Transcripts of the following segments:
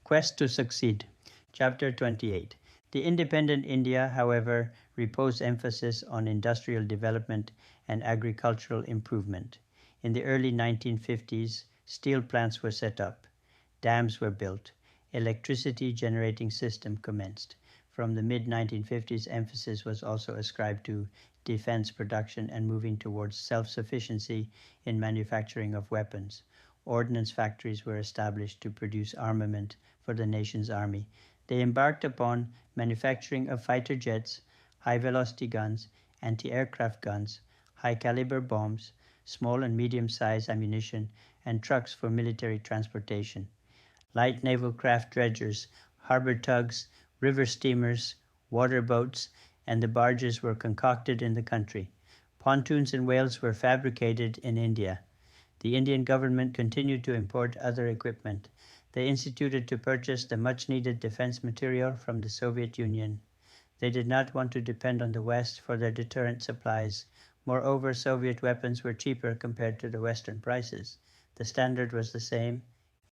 Quest to Succeed. Chapter 28. The independent India, however, reposed emphasis on industrial development and agricultural improvement. In the early 1950s, steel plants were set up, dams were built, electricity generating system commenced. From the mid-1950s, emphasis was also ascribed to defense production and moving towards self-sufficiency in manufacturing of weapons. Ordnance factories were established to produce armament for the nation's army. They embarked upon manufacturing of fighter jets, high-velocity guns, anti-aircraft guns, high-caliber bombs, small and medium-sized ammunition, and trucks for military transportation. Light naval craft dredgers, harbor tugs, river steamers, water boats, and the barges were concocted in the country. Pontoons in Wales were fabricated in India. The Indian government continued to import other equipment. They instituted to purchase the much-needed defense material from the Soviet Union. They did not want to depend on the West for their deterrent supplies. Moreover, Soviet weapons were cheaper compared to the Western prices. The standard was the same.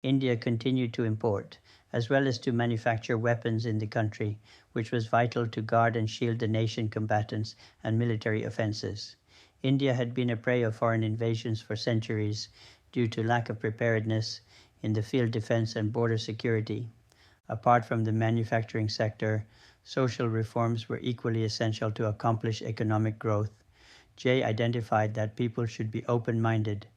India continued to import, as well as to manufacture weapons in the country, which was vital to guard and shield the nation combatants and military offenses. India had been a prey of foreign invasions for centuries due to lack of preparedness in the field defense and border security. Apart from the manufacturing sector, social reforms were equally essential to accomplish economic growth. Jay identified that people should be open-minded.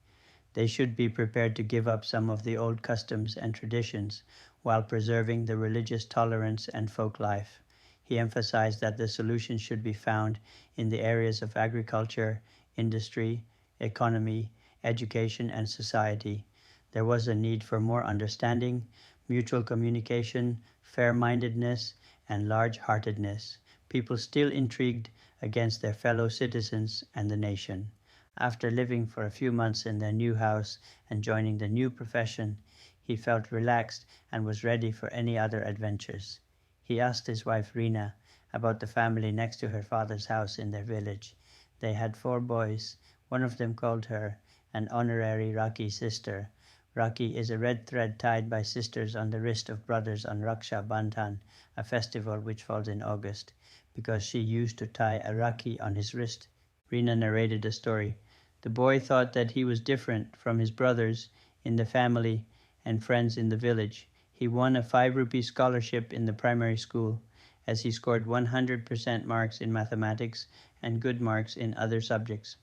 They should be prepared to give up some of the old customs and traditions while preserving the religious tolerance and folk life. He emphasized that the solution should be found in the areas of agriculture, industry, economy, education, and society. There was a need for more understanding, mutual communication, fair-mindedness, and large-heartedness. People still intrigued against their fellow citizens and the nation. After living for a few months in their new house and joining the new profession, he felt relaxed and was ready for any other adventures. He asked his wife Reena about the family next to her father's house in their village. They had 4 boys. One of them called her an honorary Rakhi sister. Rakhi is a red thread tied by sisters on the wrist of brothers on Raksha Bandhan, a festival which falls in August, because she used to tie a Rakhi on his wrist. Reena narrated the story. The boy thought that he was different from his brothers in the family and friends in the village. He won a 5 rupee scholarship in the primary school, as he scored 100% marks in mathematics and good marks in other subjects.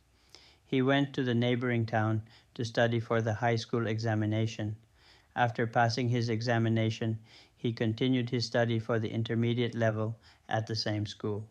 He went to the neighboring town to study for the high school examination. After passing his examination, he continued his study for the intermediate level at the same school.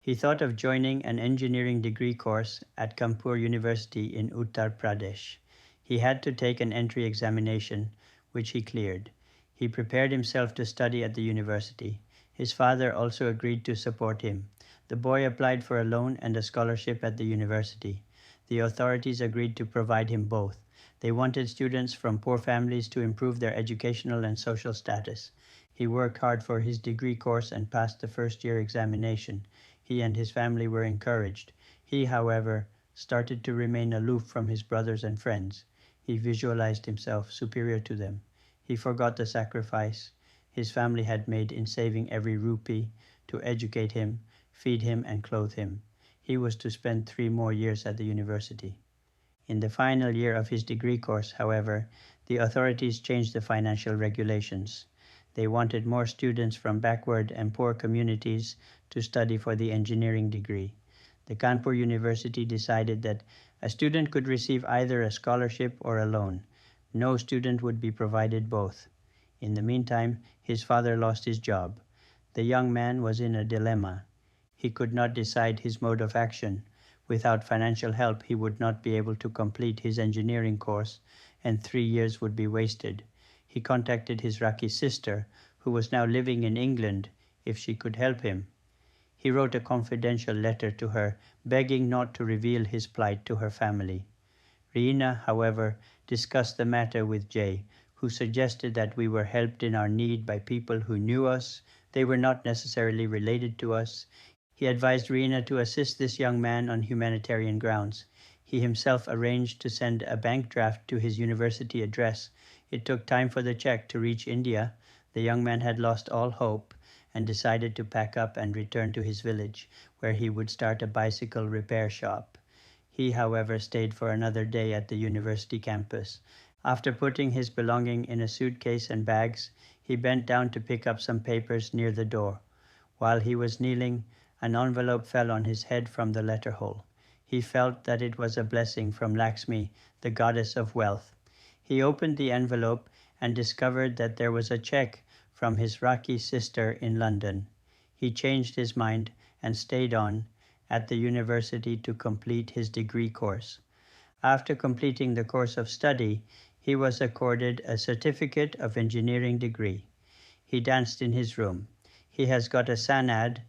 He thought of joining an engineering degree course at Kanpur University in Uttar Pradesh. He had to take an entry examination, which he cleared. He prepared himself to study at the university. His father also agreed to support him. The boy applied for a loan and a scholarship at the university. The authorities agreed to provide him both. They wanted students from poor families to improve their educational and social status. He worked hard for his degree course and passed the first-year examination. He and his family were encouraged. He, however, started to remain aloof from his brothers and friends. He visualized himself superior to them. He forgot the sacrifice his family had made in saving every rupee to educate him, feed him, and clothe him. He was to spend 3 more years at the university. In the final year of his degree course, however, the authorities changed the financial regulations. They wanted more students from backward and poor communities to study for the engineering degree. The Kanpur University decided that a student could receive either a scholarship or a loan. No student would be provided both. In the meantime, his father lost his job. The young man was in a dilemma. He could not decide his mode of action. Without financial help, he would not be able to complete his engineering course, and 3 years would be wasted. He contacted his Rakhi sister, who was now living in England, if she could help him. He wrote a confidential letter to her, begging not to reveal his plight to her family. Reena, however, discussed the matter with Jay, who suggested that we were helped in our need by people who knew us. They were not necessarily related to us. He advised Reena to assist this young man on humanitarian grounds. He himself arranged to send a bank draft to his university address. It took time for the check to reach India. The young man had lost all hope and decided to pack up and return to his village, where he would start a bicycle repair shop. He, however, stayed for another day at the university campus. After putting his belongings in a suitcase and bags, he bent down to pick up some papers near the door. While he was kneeling, an envelope fell on his head from the letter hole. He felt that it was a blessing from Lakshmi, the goddess of wealth. He opened the envelope and discovered that there was a check from his Rakhi sister in London. He changed his mind and stayed on at the university to complete his degree course. After completing the course of study, he was accorded a certificate of engineering degree. He danced in his room. He has got a sanad,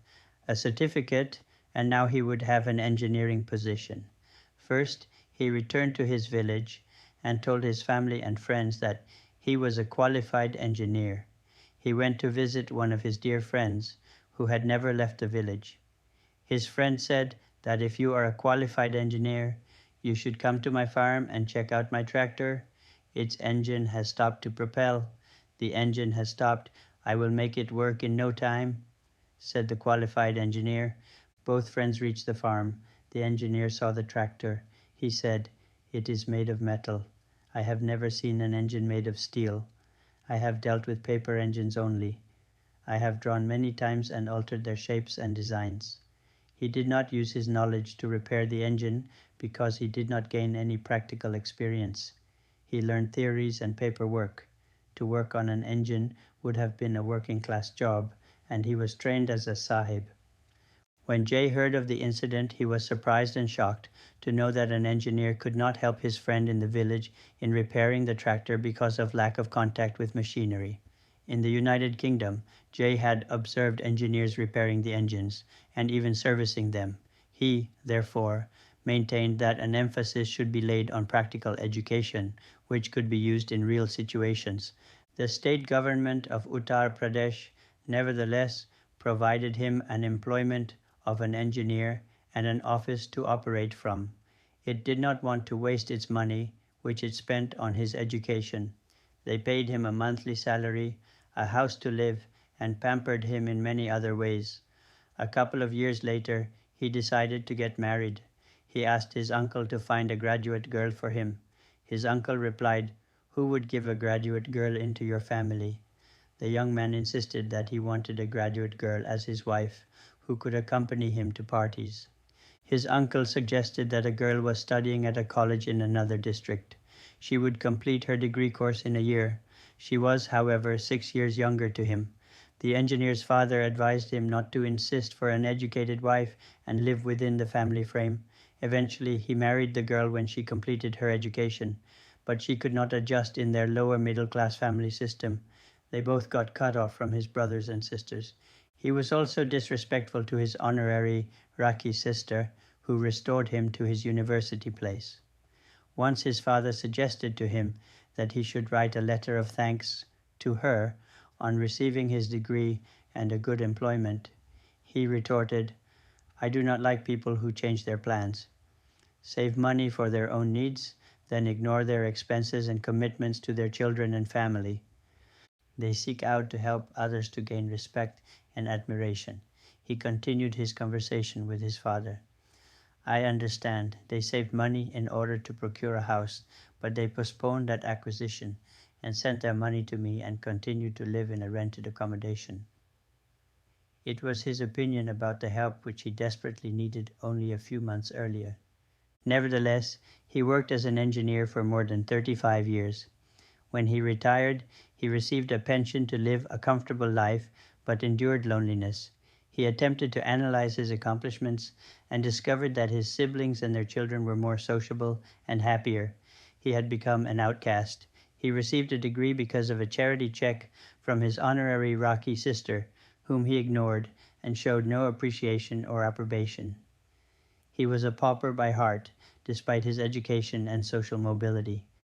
a certificate, and now he would have an engineering position. First, he returned to his village and told his family and friends that he was a qualified engineer. He went to visit one of his dear friends who had never left the village. His friend said that if you are a qualified engineer, you should come to my farm and check out my tractor. Its engine has stopped to propel. The engine has stopped. I will make it work in no time, said the qualified engineer. Both friends reached the farm. The engineer saw the tractor. He said, "It is made of metal. I have never seen an engine made of steel. I have dealt with paper engines only. I have drawn many times and altered their shapes and designs." He did not use his knowledge to repair the engine because he did not gain any practical experience. He learned theories and paperwork. To work on an engine would have been a working class job, and he was trained as a sahib. When Jay heard of the incident, he was surprised and shocked to know that an engineer could not help his friend in the village in repairing the tractor because of lack of contact with machinery. In the United Kingdom, Jay had observed engineers repairing the engines and even servicing them. He, therefore, maintained that an emphasis should be laid on practical education, which could be used in real situations. The state government of Uttar Pradesh, nevertheless, provided him an employment of an engineer and an office to operate from. It did not want to waste its money, which it spent on his education. They paid him a monthly salary, a house to live, and pampered him in many other ways. A couple of years later, he decided to get married. He asked his uncle to find a graduate girl for him. His uncle replied, "Who would give a graduate girl into your family?" The young man insisted that he wanted a graduate girl as his wife, who could accompany him to parties. His uncle suggested that a girl was studying at a college in another district. She would complete her degree course in a year. She was, however, 6 years younger to him. The engineer's father advised him not to insist for an educated wife and live within the family frame. Eventually, he married the girl when she completed her education, but she could not adjust in their lower middle-class family system. They both got cut off from his brothers and sisters. He was also disrespectful to his honorary Rakhi sister, who restored him to his university place. Once his father suggested to him that he should write a letter of thanks to her on receiving his degree and a good employment. He retorted, "I do not like people who change their plans, save money for their own needs, then ignore their expenses and commitments to their children and family. They seek out to help others to gain respect and admiration." He continued his conversation with his father. "I understand. They saved money in order to procure a house, but they postponed that acquisition and sent their money to me and continued to live in a rented accommodation." It was his opinion about the help which he desperately needed only a few months earlier. Nevertheless, he worked as an engineer for more than 35 years. When he retired, he received a pension to live a comfortable life, but endured loneliness. He attempted to analyze his accomplishments and discovered that his siblings and their children were more sociable and happier. He had become an outcast. He received a degree because of a charity check from his honorary Rakhi sister, whom he ignored and showed no appreciation or approbation. He was a pauper by heart, despite his education and social mobility.